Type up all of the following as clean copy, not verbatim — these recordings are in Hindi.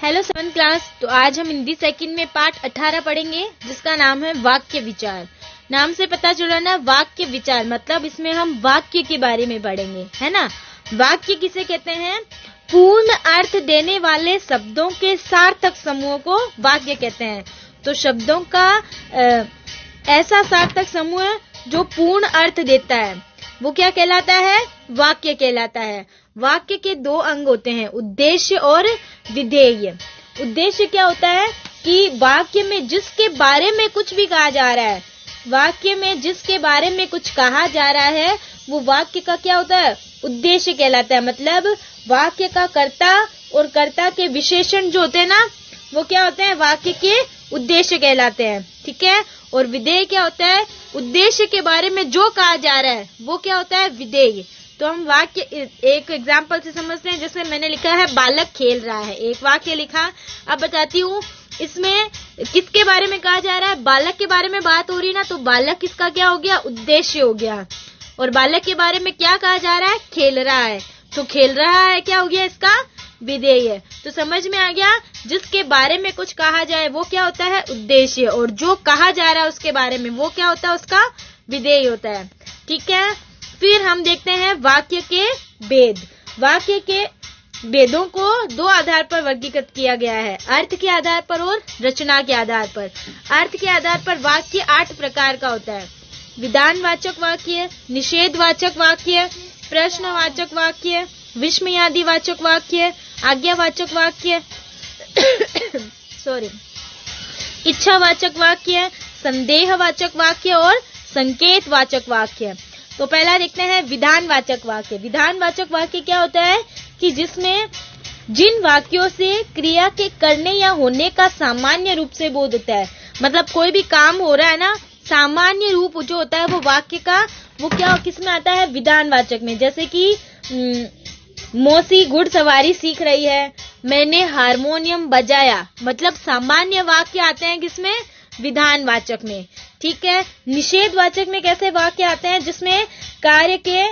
Hello 7th class. तो आज हम हिंदी सेकंड में पाठ 18 पढ़ेंगे, जिसका नाम है वाक्य विचार। नाम से पता चला ना, वाक्य विचार मतलब इसमें हम वाक्य के बारे में पढ़ेंगे, है ना। वाक्य किसे कहते हैं? पूर्ण अर्थ देने वाले शब्दों के सार्थक समूह को वाक्य कहते हैं। तो शब्दों का ऐसा सार्थक समूह जो पूर्ण अर्थ देता है वो क्या कहलाता है? वाक्य कहलाता है। वाक्य के दो अंग होते हैं, उद्देश्य और विधेय। उद्देश्य क्या होता है कि वाक्य में जिसके बारे में कुछ भी कहा जा रहा है, वाक्य में जिसके बारे में कुछ कहा जा रहा है वो वाक्य का क्या होता है? उद्देश्य कहलाता है। मतलब वाक्य का कर्ता और कर्ता के विशेषण जो होते हैं ना, वो क्या होते हैं? वाक्य के उद्देश्य कहलाते हैं। ठीक है। और विधेय क्या होता है? उद्देश्य के बारे में जो कहा जा रहा है वो क्या होता है? विधेय। तो हम वाक्य एक एग्जाम्पल से समझते हैं। जैसे मैंने लिखा है बालक खेल रहा है, एक वाक्य लिखा। अब बताती हूँ इसमें किसके बारे में कहा जा रहा है? बालक के बारे में बात हो रही ना, तो बालक किसका क्या हो गया? उद्देश्य हो गया। और बालक के बारे में क्या कहा जा रहा है? खेल रहा है। तो खेल रहा है क्या हो गया? इसका विधेय। तो समझ में आ गया, जिसके बारे में कुछ कहा जाए वो क्या होता है? उद्देश्य। और जो कहा जा रहा है उसके बारे में वो क्या होता है? उसका विधेय होता है। ठीक है। फिर हम देखते हैं वाक्य के भेद। वाक्य के भेदों को दो आधार पर वर्गीकृत किया गया है, अर्थ के आधार पर और रचना के आधार पर। अर्थ के आधार पर वाक्य 8 प्रकार का होता है। विधानवाचक वाक्य, निषेधवाचक वाक्य, प्रश्नवाचक वाक्य, विस्मयादिवाचक वाक्य, आज्ञावाचक वाक्य इच्छावाचक वाक्य, संदेहवाचक वाक्य और संकेतवाचक वाक्य। तो पहला देखते हैं विधानवाचक वाक्य। विधानवाचक वाक्य क्या होता है कि जिसमें जिन वाक्यों से क्रिया के करने या होने का सामान्य रूप से बोध होता है। मतलब कोई भी काम हो रहा है ना, सामान्य रूप जो होता है वो वाक्य का, वो क्या किसमें आता है? विधानवाचक में। जैसे कि मौसी घुड़सवारी सीख रही है, मैंने हारमोनियम बजाया। मतलब सामान्य वाक्य आते हैं किसमें? विधानवाचक में। ठीक है। निषेधवाचक में कैसे वाक्य आते हैं? जिसमें कार्य के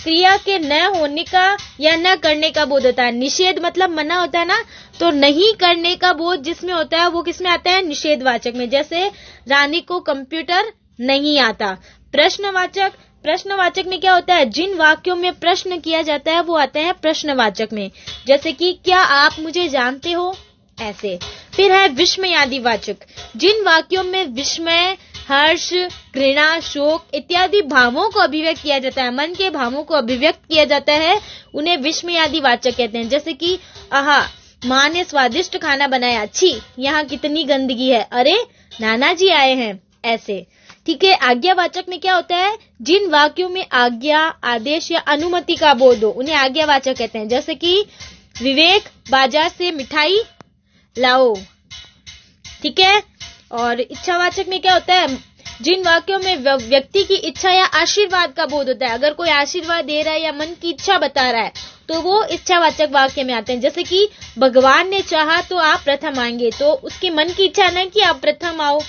क्रिया के न होने का या न करने का बोध होता है। निषेध मतलब मना होता है ना, तो नहीं करने का बोध जिसमें होता है वो किसमें आता है? निषेधवाचक में। जैसे रानी को कंप्यूटर नहीं आता। प्रश्नवाचक में क्या होता है? जिन वाक्यों में प्रश्न किया जाता है वो आते हैं प्रश्नवाचक में। जैसे कि क्या आप मुझे जानते हो, ऐसे। फिर है विस्मयादिवाचक। जिन वाक्यों में विस्मय, हर्ष, घृणा, शोक इत्यादि भावों को अभिव्यक्त किया जाता है, मन के भावों को अभिव्यक्त किया जाता है, उन्हें विस्मयादिवाचक कहते हैं। जैसे कि आहा, माँ ने स्वादिष्ट खाना बनाया, छी यहाँ कितनी गंदगी है, अरे नाना जी आए हैं, ऐसे। ठीक है। आज्ञावाचक में क्या होता है? जिन वाक्यों में आज्ञा, आदेश या अनुमति का बोध हो उन्हें आज्ञावाचक कहते हैं। जैसे कि विवेक, बाजार से मिठाई लाओ। ठीक है। और इच्छावाचक में क्या होता है? जिन वाक्यों में व्यक्ति की इच्छा या आशीर्वाद का बोध होता है। अगर कोई आशीर्वाद दे रहा है या मन की इच्छा बता रहा है तो वो इच्छावाचक वाक्य में आते हैं। जैसे कि भगवान ने चाहा तो आप प्रथम आएंगे, तो उसके मन की इच्छा नहीं कि आप प्रथम आओ,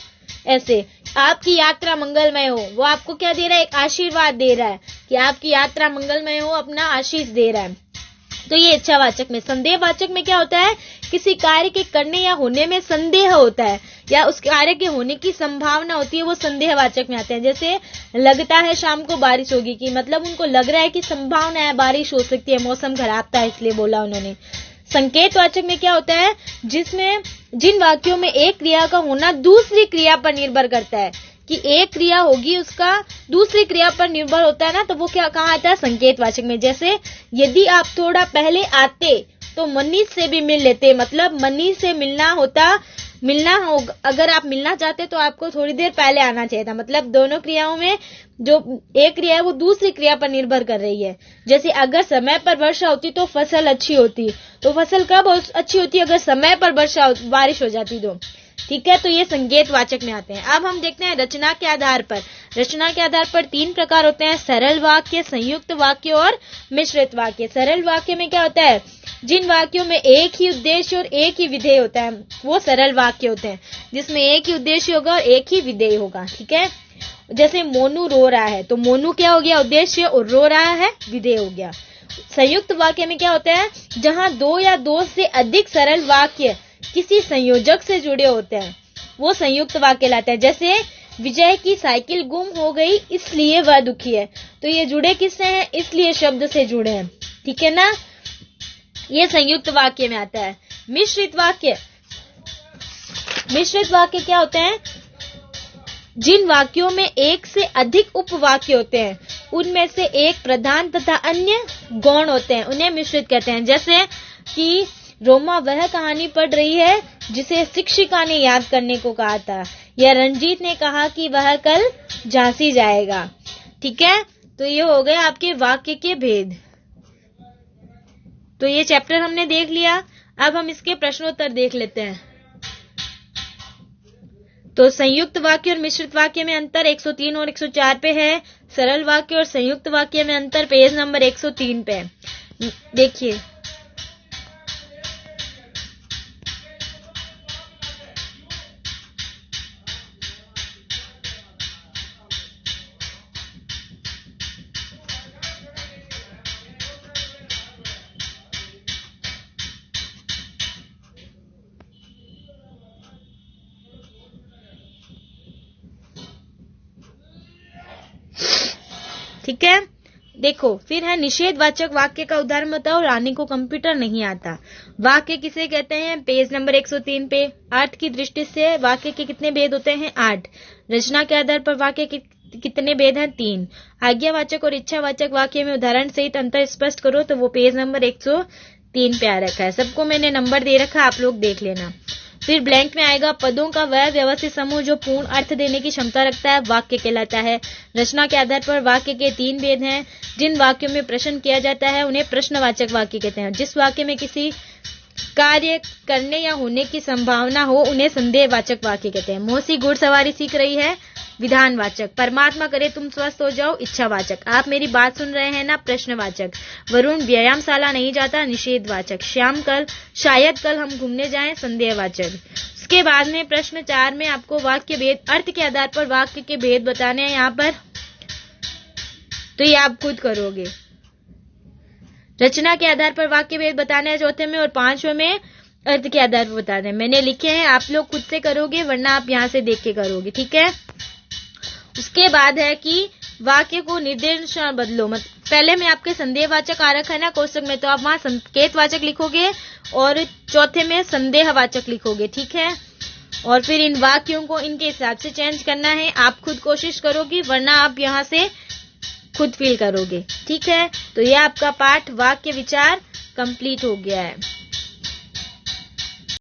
ऐसे। आपकी यात्रा मंगलमय हो, वो आपको क्या दे रहा है? एक आशीर्वाद दे रहा है कि आपकी यात्रा मंगलमय हो, अपना आशीष दे रहा है। तो ये इच्छावाचक में। संदेहवाचक में क्या होता है? किसी कार्य के करने या होने में संदेह होता है या उस कार्य के होने की संभावना होती है, वो संदेहवाचक में आते हैं। जैसे लगता है शाम को बारिश होगी, कि मतलब उनको लग रहा है कि संभावना है बारिश हो सकती है, मौसम खराब था इसलिए बोला उन्होंने। संकेतवाचक में क्या होता है? जिसमें जिन वाक्यों में एक क्रिया का होना दूसरी क्रिया पर निर्भर करता है, कि एक क्रिया होगी उसका दूसरी क्रिया पर निर्भर होता है ना, तो वो क्या कहाँ आता है? संकेतवाचक में। जैसे यदि आप थोड़ा पहले आते तो मनीष से भी मिल लेते। मतलब मनीष से मिलना हो, अगर आप मिलना चाहते तो आपको थोड़ी देर पहले आना चाहिए था। मतलब दोनों क्रियाओं में जो एक क्रिया है वो दूसरी क्रिया पर निर्भर कर रही है। जैसे अगर समय पर वर्षा होती तो फसल अच्छी होती, तो फसल कब अच्छी होती? अगर समय पर बारिश हो जाती तो। ठीक है। तो ये संकेतवाचक में आते हैं। अब हम देखते हैं रचना के आधार पर। रचना के आधार पर 3 प्रकार होते हैं, सरल वाक्य, संयुक्त वाक्य और मिश्रित वाक्य। सरल वाक्य में क्या होता है? जिन वाक्यों में एक ही उद्देश्य और एक ही विधेय होता है वो सरल वाक्य होते हैं, जिसमें एक ही उद्देश्य होगा और एक ही विधेय होगा। ठीक है। जैसे मोनू रो रहा है, तो मोनू क्या हो गया? उद्देश्य, और रो रहा है विधेय हो गया। संयुक्त वाक्य में क्या होता है? जहां 2 या 2 से अधिक सरल वाक्य किसी संयोजक से जुड़े होते हैं वो संयुक्त वाक्य कहलाता है। जैसे विजय की साइकिल गुम हो गई इसलिए वह दुखी है, तो ये जुड़े किससे हैं? इसलिए शब्द से जुड़े हैं, ठीक है ना। ये संयुक्त वाक्य में आता है। मिश्रित वाक्य, मिश्रित वाक्य क्या होते हैं? जिन वाक्यों में एक से अधिक उपवाक्य होते हैं उनमें से एक प्रधान तथा अन्य गौण होते हैं, उन्हें मिश्रित कहते हैं। जैसे कि रोमा वह कहानी पढ़ रही है जिसे शिक्षिका ने याद करने को कहा था, या रंजीत ने कहा कि वह कल झांसी जाएगा, ठीक है। तो ये हो गए आपके वाक्य के भेद। तो ये चैप्टर हमने देख लिया, अब हम इसके प्रश्नोत्तर देख लेते हैं। तो संयुक्त वाक्य और मिश्रित वाक्य में अंतर 103 और 104 पे है। सरल वाक्य और संयुक्त वाक्य में अंतर पेज नंबर 103 पे है। देखिए, ठीक है। देखो, फिर है निषेधवाचक वाक्य का उदाहरण बताओ। रानी को कंप्यूटर नहीं आता। वाक्य किसे कहते हैं? पेज नंबर 103 पे। अर्थ की दृष्टि से वाक्य के कितने भेद होते हैं? 8। रचना के आधार पर वाक्य के कितने भेद हैं? 3। आज्ञावाचक और इच्छावाचक वाक्य में उदाहरण सहित अंतर स्पष्ट करो, तो वो पेज नंबर 103 पे आ रखा है। सबको मैंने नंबर दे रखा है, आप लोग देख लेना। फिर ब्लैंक में आएगा पदों का वह व्यवस्थित समूह जो पूर्ण अर्थ देने की क्षमता रखता है, वाक्य कहलाता है। रचना के आधार पर वाक्य के 3 भेद हैं। जिन वाक्यों में प्रश्न किया जाता है उन्हें प्रश्नवाचक वाक्य कहते हैं। जिस वाक्य में किसी कार्य करने या होने की संभावना हो उन्हें संदेहवाचक वाक्य कहते हैं। मौसी घुड़सवारी सीख रही है, विधानवाचक। परमात्मा करे तुम स्वस्थ हो जाओ, इच्छावाचक। आप मेरी बात सुन रहे हैं ना, प्रश्नवाचक। वरुण व्यायामशाला नहीं जाता, निषेधवाचक। श्याम शायद कल हम घूमने जाएं, संदेहवाचक। उसके बाद में प्रश्न 4 में आपको वाक्य भेद, अर्थ के आधार पर वाक्य के भेद बताने हैं यहाँ पर, तो ये आप खुद करोगे। रचना के आधार पर वाक्य भेद बताने हैं चौथे में, और 5वें में अर्थ के आधार पर बताने हैं। मैंने लिखे हैं, आप लोग खुद से करोगे वरना आप यहाँ से देख के करोगे, ठीक है। उसके बाद है कि वाक्य को निर्देशांक बदलो। पहले में आपके संदेहवाचक आ रखा है ना कोष्टक में, तो आप वहां संकेतवाचक लिखोगे और चौथे में संदेहवाचक लिखोगे, ठीक है। और फिर इन वाक्यों को इनके हिसाब से चेंज करना है। आप खुद कोशिश करोगे वरना आप यहाँ से खुद फील करोगे, ठीक है। तो ये आपका पाठ वाक्य विचार कंप्लीट हो गया है।